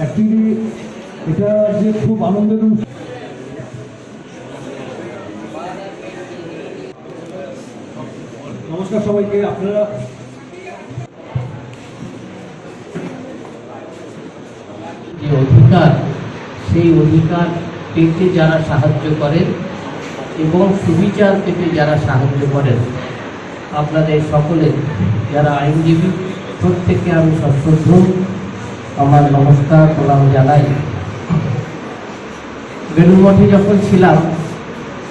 Actually এটা যে খুব আনন্দের অনুষ্ঠান। নমস্কার সবাইকে। আপনারা যে অধিকার, সেই অধিকার পেতে যারা সাহায্য করেন এবং সুবিচার পেতে যারা সাহায্য করেন, আপনাদের সকলের যারা আইনজীবী প্রত্যেককে আমি সশ্রদ্ধ আমার নমস্কার প্রণাম জানাই। বেলুড়মঠে যখন ছিলাম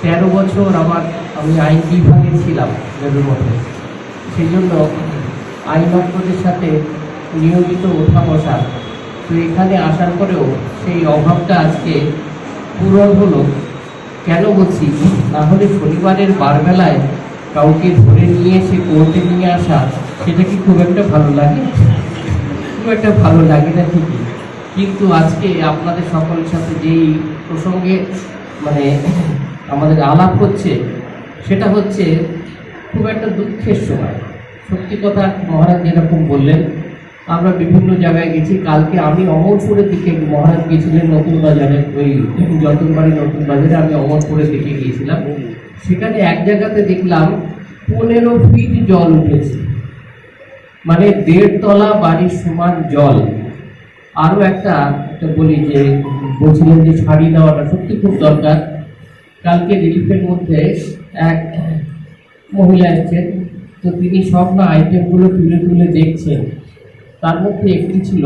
13 বছর আমি আইন বিভাগে ছিলাম বেলুড়মঠে, সেই জন্য আইনজ্ঞদের সাথে নিয়মিত ওঠা বসা। তো এখানে আসার পরেও সেই অভাবটা আজকে পূরণ হলো। কেন বলছি, না হলে শনিবারের বারবেলায় কাউকে ধরে নিয়ে এসে কোর্টে নিয়ে আসা, সেটা কি খুব একটা ভালো লাগে? খুব একটা ভালো লাগে না ঠিকই, কিন্তু আজকে আপনাদের সকলের সাথে যেই প্রসঙ্গে আমাদের আলাপ হচ্ছে, সেটা হচ্ছে খুব একটা দুঃখের সময়। সত্যি কথা, মহারাজ যেরকম বললেন, আমরা বিভিন্ন জায়গায় গেছি। কালকে আমি অমরপুরের দিকে, মহারাজ গিয়েছিলেন নতুন বাজারে, ওই যতনবাড়ি নতুন বাজারে, আমি অমরপুরের দিকে গিয়েছিলাম। সেখানে এক জায়গাতে দেখলাম 15 ফিট জল উঠেছে, 1.5 তলা বাড়ির সমান জল। আরও একটা বলি, যে বলছিলেন যে শাড়ি দেওয়াটা সত্যি খুব দরকার। কালকে রিলিফের মধ্যে এক মহিলা এসছেন, তো তিনি সব আইটেমগুলো তুলে তুলে দেখছেন। তার মধ্যে একটি ছিল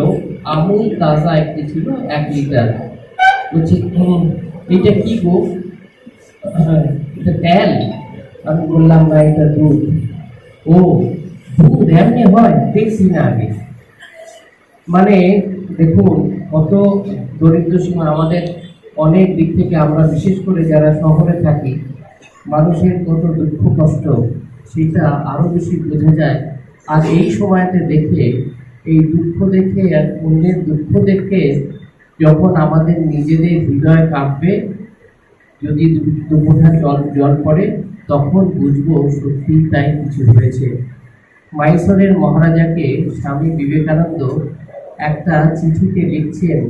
আমুল তাজা, একটি ছিল 1 লিটার। বলছি, এটা কি গো? এটা তেল। আমি বললাম, না, এটা দুধ। ও, দুধ এমনি হয়? দেখছি না আগে। দেখুন, কত দরিদ্র সীমা। আমাদের অনেক দিক থেকে আমরা, বিশেষ করে যারা শহরে থাকি, মানুষের কত দুঃখ কষ্ট, সেটা আরও বেশি বোঝা যায়। আর এই সময়তে দেখে, এই দুঃখ দেখে আর অন্যের দুঃখ দেখে যখন আমাদের নিজেদের হৃদয় কাঁপবে, যদি দুপোঁটা জল পড়ে, তখন বুঝবো সত্যি তাই কিছু হয়েছে। মাইসোরের মহারাজাকে স্বামী বিবেকানন্দ একটা চিঠিতে লিখছেন,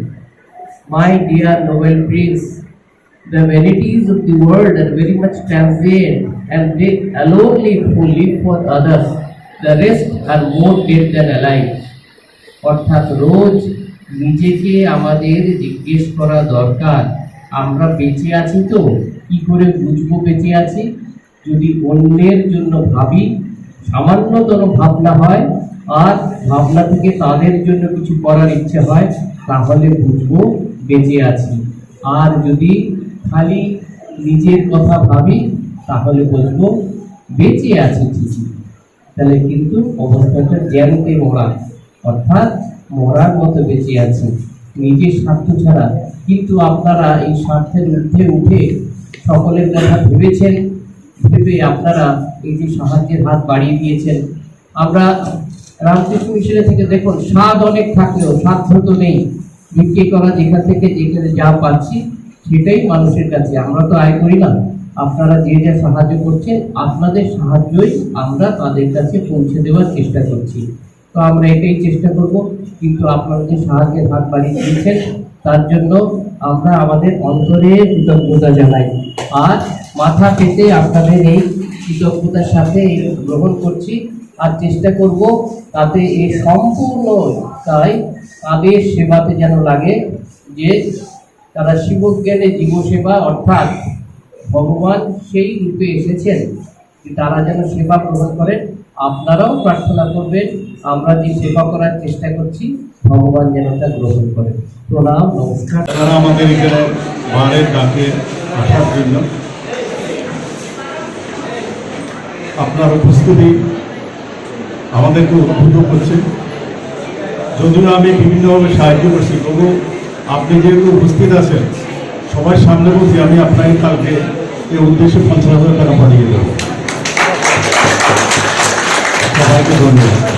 my dear Nobel Prince, the vanities of the world are very much transient, and they alone live who live for others. The rest are more dead than alive. অর্থাৎ রোজ নিজেকে আমাদের জিজ্ঞেস করা দরকার, আমরা বেঁচে আছি তো? কি করে বুঝবো বেঁচে আছি? যদি অন্যের জন্য ভাবি, সামান্যতম ভাবনা হয়, আর ভাবনা থেকে তাদের জন্য কিছু করার ইচ্ছে হয়, তাহলে বুঝবো বেঁচে আছি। আর যদি খালি নিজের কথা ভাবি, তাহলে বুঝবো বেঁচে আছি ঠিকই। তাহলে কিন্তু অবস্থাটা জ্ঞানকে মরা, অর্থাৎ মরার মতো বেঁচে আছি, নিজের স্বার্থ ছাড়া। কিন্তু আপনারা এই স্বার্থের ঊর্ধ্বে উঠে সকলের কথা ভেবেছেন, ভেবে আপনারা এই যে সাহায্যের হাত বাড়িয়ে দিয়েছেন। আমরা রামকৃষ্ণ মিশনে থেকে দেখুন, স্বাদ অনেক থাকলেও সাধ্য তো নেই। বিক্রি করা যেখান থেকে যেখানে যা পাচ্ছি, সেটাই মানুষের কাছে। আমরা তো আয় করি না। আপনারা যে যা সাহায্য করছেন, আপনাদের সাহায্যই আমরা তাদের কাছে পৌঁছে দেওয়ার চেষ্টা করছি। তো আমরা এটাই চেষ্টা করব। কিন্তু আপনারা যে সাহায্যের হাত বাড়িয়ে দিয়েছেন, তার জন্য আমরা আমাদের অন্তরে কৃতজ্ঞতা জানাই। আর মাথা পেতে আপনাদের এই কৃতজ্ঞতার সাথে গ্রহণ করছি, আর চেষ্টা করব তাতে এই সম্পূর্ণ তাই তাদের সেবাতে যেন লাগে, যে তারা শিবজ্ঞানে জীবসেবা, অর্থাৎ ভগবান সেই রূপে এসেছেন, তারা যেন সেবা গ্রহণ করেন। আপনারাও প্রার্থনা করবেন, আমরা যে সেবা করার চেষ্টা করছি, ভগবান যেন তা গ্রহণ করেন। প্রণাম, নমস্কার। তারা আমাদের এখানে বারের ডাকে আসার জন্য আপনার উপস্থিতি আমাদেরকে উদ্বুদ্ধ করছে। যদিও আমি বিভিন্নভাবে সাহায্য করছি, তবু আপনি যেহেতু উপস্থিত আছেন, সবার সামনে বলছি, আমি আপনাকে কালকে এই উদ্দেশ্যে 50,000 টাকা পাঠিয়ে দেবো। সবাইকে ধন্যবাদ।